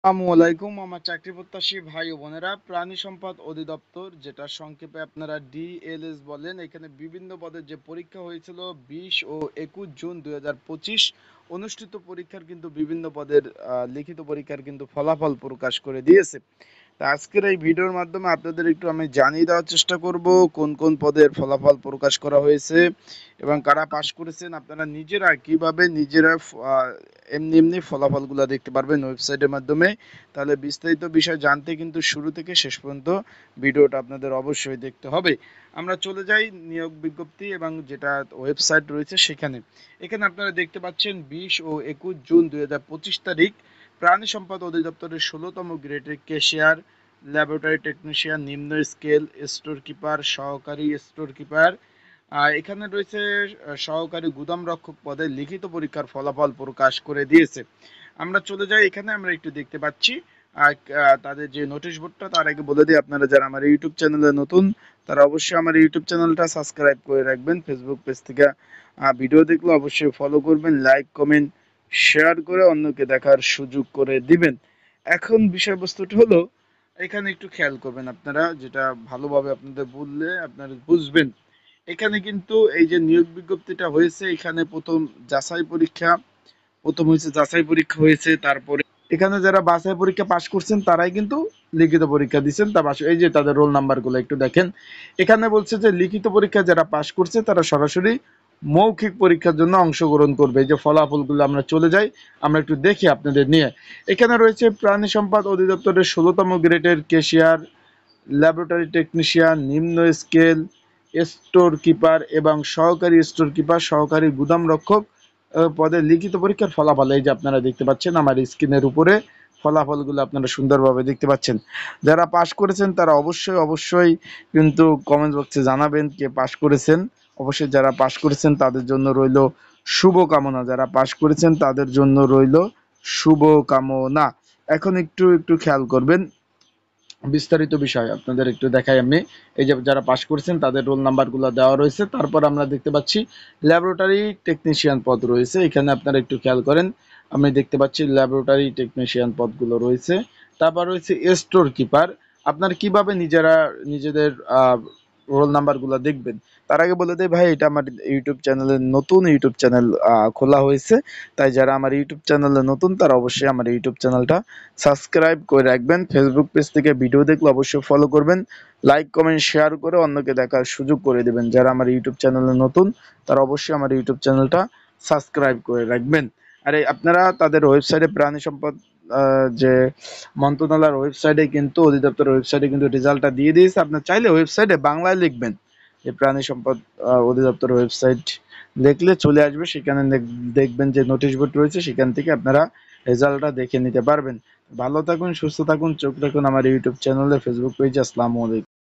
আসসালামু আলাইকুম আমার চাকরি প্রত্যাশী ভাই ও বোনেরা, প্রাণী সম্পদ অধিদপ্তর যেটা সংক্ষেপে আপনারা ডিএলএস বলেন, এখানে বিভিন্ন পদের যে পরীক্ষা হয়েছিল 20 ও 21 জুন 2025 অনুষ্ঠিত পরীক্ষার কিন্তু বিভিন্ন পদের লিখিত পরীক্ষার কিন্তু ফলাফল প্রকাশ করে দিয়েছে। তা আজকের এই ভিডিওর মাধ্যমে আপনাদের একটু আমি জানিয়ে দেওয়ার চেষ্টা করব কোন কোন পদের ফলাফল প্রকাশ করা হয়েছে এবং কারা পাশ করেছেন। আপনারা নিজেরা কিভাবে নিজেরা এমনি এমনি ফলাফলগুলো দেখতে পারবেন ওয়েবসাইটের মাধ্যমে। তাহলে বিস্তারিত বিষয় জানতে কিন্তু শুরু থেকে শেষ পর্যন্ত ভিডিওটা আপনাদের অবশ্যই দেখতে হবে। আমরা চলে যাই নিয়োগ বিজ্ঞপ্তি এবং যেটা ওয়েবসাইট রয়েছে সেখানে। এখানে আপনারা দেখতে পাচ্ছেন 20 ও 21 জুন 2025 তারিখ প্রাণী সম্পদ অধিদপ্তরের 16তম গ্রেডের ক্যাশিয়ার, ল্যাবরেটরি টেকনিশিয়ান, নিম্ন স্কেল স্টোর কিপার, সহকারী স্টোর কিপার, এখানে রয়েছে সহকারী গুদাম রক্ষক পদে লিখিত পরীক্ষার ফলাফল প্রকাশ করে দিয়েছে। আমরা চলে যাই, এখানে আমরা একটু দেখতে পাচ্ছি তাদের যে নোটিশ বোর্ডটা। তার আগে বলে দিই, আপনারা যারা আমার ইউটিউব চ্যানেলে নতুন তারা অবশ্যই আমার ইউটিউব চ্যানেলটা সাবস্ক্রাইব করে রাখবেন। ফেসবুক পেজ থেকে ভিডিও দেখলে অবশ্যই ফলো করবেন, লাইক কমেন্ট শেয়ার করে অন্যকে দেখার সুযোগ করে দিবেন। এখন বিষয়বস্তুটি হলো, এখানে একটু খেয়াল করবেন আপনারা, যেটা ভালোভাবে আপনাদের বললে আপনারা বুঝবেন। এখানে কিন্তু এই যে নিয়োগ বিজ্ঞপ্তিটা হয়েছে, এখানে প্রথম হয়েছে যাচাই পরীক্ষা হয়েছে, তারপরে এখানে যারা বাছাই পরীক্ষা পাশ করছেন তারাই কিন্তু লিখিত পরীক্ষা দিচ্ছেন। তা পাশ, এই যে তাদের রোল নাম্বারগুলো একটু দেখেন। এখানে বলছে যে লিখিত পরীক্ষা যারা পাশ করছে তারা সরাসরি মৌখিক পরীক্ষার জন্য অংশগ্রহণ করবে। এই যে ফলাফলগুলো আমরা চলে যাই, আমরা একটু দেখি আপনাদের নিয়ে। এখানে রয়েছে প্রাণী সম্পদ অধিদপ্তরের 16তম গ্রেডের ক্যাশিয়ার, ল্যাবরেটরি টেকনিশিয়ান, নিম্ন স্কেল স্টোর কিপার এবং সহকারী স্টোর কিপার, সহকারী গুদাম রক্ষক পদের লিখিত পরীক্ষার ফলাফল এই যে আপনারা দেখতে পাচ্ছেন আমার স্ক্রিনের উপরে। ফলাফলগুলো আপনারা সুন্দরভাবে দেখতে পাচ্ছেন। যারা পাশ করেছেন তারা অবশ্যই কিন্তু কমেন্ট বক্সে জানাবেন কে পাশ করেছেন। অবশ্যই যারা পাশ করেছেন তাদের জন্য রইল শুভ কামনা, যারা পাশ করেছেন তাদের জন্য রইল শুভ কামনা। এখন একটু একটু খেয়াল করবেন বিস্তারিত বিষয় আপনাদের একটু দেখাই আমি। এই যে যারা পাশ করেছেন তাদের রোল নাম্বারগুলো দেওয়া রয়েছে। তারপর আমরা দেখতে পাচ্ছি ল্যাবরেটরি টেকনিশিয়ান পদ রয়েছে, এখানে আপনারা একটু খেয়াল করেন। আমি দেখতে পাচ্ছি ল্যাবরেটরি টেকনিশিয়ান পদগুলো রয়েছে। তারপর রয়েছে স্টোর কিপার। আপনারা কিভাবে নিজেরা নিজেদের রোল নাম্বারগুলো দেখবেন, তার আগে বলে দেই ভাই, এটা আমার ইউটিউব চ্যানেলের নতুন ইউটিউব চ্যানেল খোলা হয়েছে। তাই যারা আমার ইউটিউব চ্যানেলে নতুন তারা অবশ্যই আমার ইউটিউব চ্যানেলটা সাবস্ক্রাইব করে রাখবেন। ফেসবুক পেজ থেকে ভিডিও দেখলে অবশ্যই ফলো করবেন, লাইক কমেন্ট শেয়ার করে অন্যকে দেখার সুযোগ করে দেবেন। যারা আমার ইউটিউব চ্যানেলে নতুন তারা অবশ্যই আমার ইউটিউব চ্যানেলটা সাবস্ক্রাইব করে রাখবেন। আর আপনারা তাদের ওয়েবসাইটে প্রাণী সম্পদ যে মন্ত্রণালয়ের ওয়েবসাইটে কিন্তু অধিদপ্তরের ওয়েবসাইটে কিন্তু রেজাল্টটা দিয়ে দিয়েছে। আপনার চাইলে ওয়েবসাইটে বাংলায় লিখবেন যে প্রাণী সম্পদ অধিদপ্তরের ওয়েবসাইট দেখলে চলে আসবে, সেখানে দেখবেন যে নোটিশ বোর্ড রয়েছে, সেখান থেকে আপনারা রেজাল্টটা দেখে নিতে পারবেন। ভালো থাকুন, সুস্থ থাকুন, চোখ রাখুন আমার ইউটিউব চ্যানেলে, ফেসবুক পেজে। আসসালামু আলাইকুম।